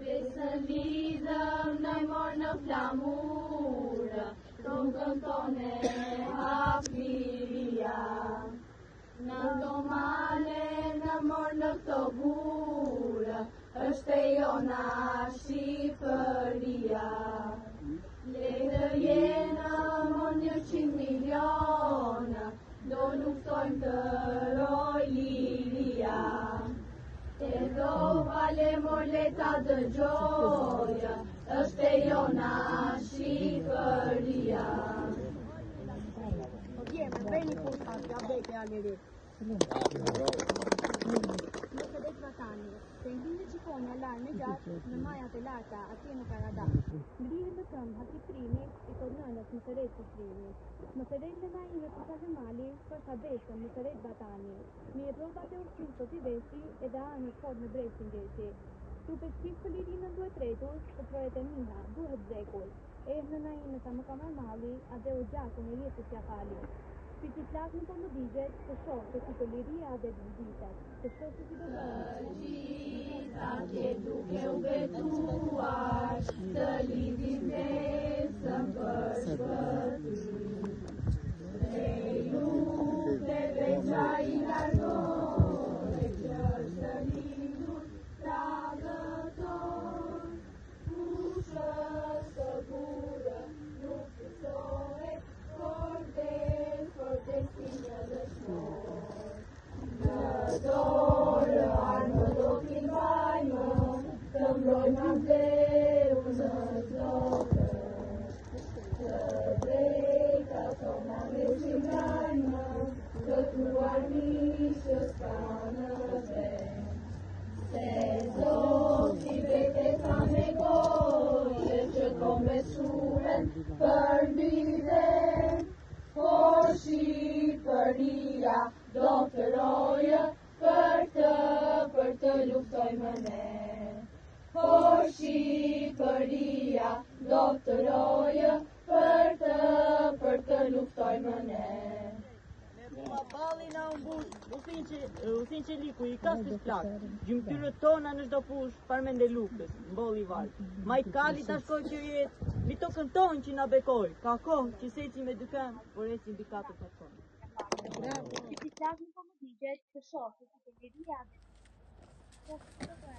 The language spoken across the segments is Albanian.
Besën lidhëm në morë në flamurë, rrugën tone haplia. Në këto male në morë në këto burë, është e jona Shqipëria. Letë jenë më 100 milionë, do luftojmë të roj liria. E do vale mor leta dëgjoja, është e jona Shqipëria. Beni pushka, ja beke aleri. Në këdet vatani, se ndinjë qikoni alarme gjatë në majat e larta atje në Karadak. Ngrihen në këmbë hakiprimi i të nënës në tëret të frimi. Në tëret në najime të kalemali, për të besën në tëret vatani. Mi e probat e ushqim të t'i vesi edhe anës fort në bresin gjesi. Trupet qikë për lirinën duhet tretur, të projet e miha duhet zekur. Në najime sa më kamar mali, a dhe o gjakën e jetës ja fali. Piti flasë në më digjet, të shohë të si të liria dhe të vizitet, të shohë të si të dojnë. Gjitha tje duke u betuar, të lidin besën për shpëtim. Prej lufteve qa i largore, që është lindur tragëtor. Kushës të burë, nuk të sohet, për destinja dëshmor. Në dorë armë do t'i mbajmë, të mbrojmë atë në zotër. Të drejta tona me si mbajmë, të tuar mishës ka në vend. Se Zoti vete ka me gojë, që kom besuren për mbiden. Por Shqipëria do të rojë, për të luftojmë ne. Por Shqipëria do të rojë, për të luftojmë ne. Bali na umbush, usin që liku i kas të splak, gjymtyrët tona në shdo push, parmende lukës, mboli valë. Ma i kali ta shkoj që jetë, mi to kënton që na bekoj, ka kohë që seci me dykën, por e si ndikatër të tonë. Piti flasë në më digjet, të shohë të si të liria dhe të dojnë.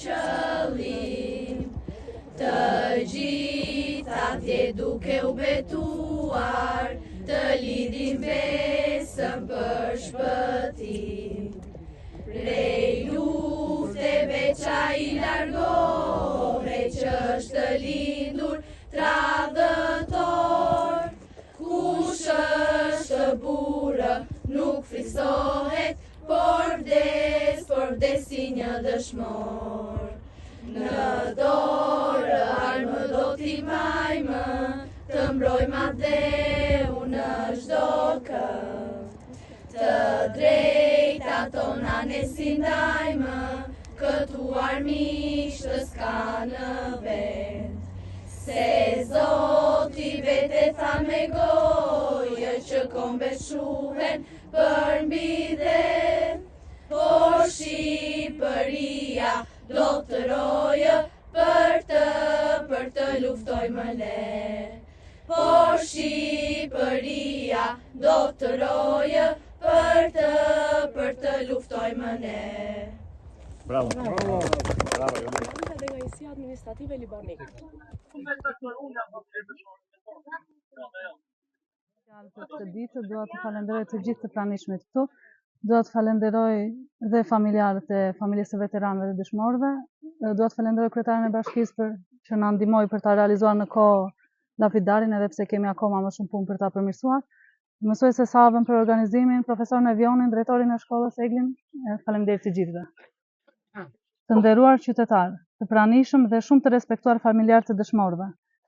Qëllim, të gjitha tje duke u betuar, të lidin besën për shpëtim. Prej lufteve qa i largore, që është lindur tradhëtor. Kush është burë, nuk frisohet, por vdes si një dëshmor. Në dorë armë do t'i mbajmë, të mbrojmë atë në çdo këmbë. Të drejta tona ne si ndajmë, këtu armishtës ka në vend. Se Zoti vete tha me gojë, që kom beshuhen për mbiden. Por Shqipëria do të rojë, për të luftojmë ne. Por Shqipëria do të rojë, për të luftojmë ne. Bravo. Bravo. Bravo. Dhe nga njësia administrative libanike. Për këtë ditë, dua të falenderoj të gjithë të pranishmit këtu. Dua të falenderoj dhe familjarët e familjes së veteranëve dhe dëshmorëve. Dua të falenderoj kryetarin e bashkisë për që na ndihmoi për ta realizuar në kohë lapidarin, edhe pse kemi akoma më shumë punë për ta përmirësuar. Mësuese Savën për organizimin, profesorin Evionin, drejtorin e shkollës Eglin, faleminderit të gjithëve. Të nderuar qytetarë, të pranishëm dhe shumë të respektuar familjarë të dëshmorëve.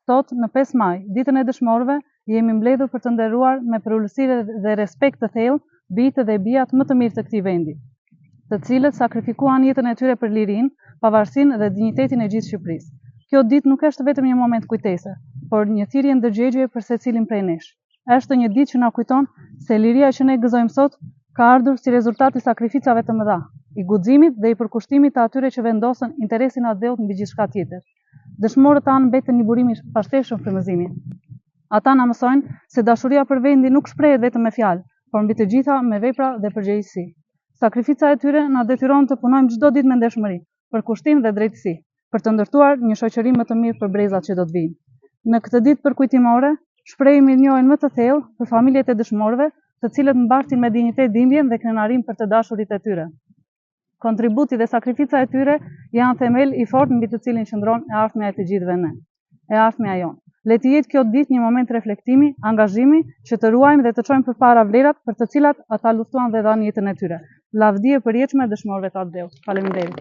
thotë në 5 maj, ditën e dëshmorëve, jemi mbledhur për të nderuar me përulësire dhe respekt të thellë bijtë dhe bijat më të mirë të këtij vendi, të cilët sakrifikuan jetën e tyre për lirinë, pavarësinë dhe dinjitetin e gjithë Shqipërisë. Kjo ditë nuk është vetëm një moment kujtese, por një thirrje ndërgjegjeje për secilin prej nesh. Është një ditë që na kujton se liria që ne gëzojmë sot ka ardhur si rezultat i sakrificave të mëdha, i guximit dhe i përkushtimit të atyre që vendosën interesin atdheut mbi gjithçka tjetër. Dëshmorët tanë mbetën një burim i pastërshëm frymëzimi. Ata na mësojnë se dashuria për vendin nuk shprehet vetëm me fjalë, por mbi të gjitha me vepra dhe përgjegjësi. Sakrifica e tyre na detyron të punojmë çdo ditë me ndershmëri, për kushtim dhe drejtësi, për të ndërtuar një shoqëri më të mirë për brezat që do të vijnë. Në këtë ditë përkujtimore, shpreh mirënjohjen më të thellë për familjet e dëshmorëve, të cilët mbartin me dinjitet dhimbjen dhe krenarim për të dashurit e tyre. Kontributi dhe sakrifica e tyre janë themel i fortë mbi të cilin qëndron e ardhmja e të gjithëve ne, e ardhmja jonë. Le të jetë kjo ditë një moment reflektimi, angazhimi, që të ruajmë dhe të çojmë përpara vlerat për të cilat ata luftuan dhe dhanë jetën e tyre. Lavdi e përjetshme dëshmorëve të atdheut. Faleminderit.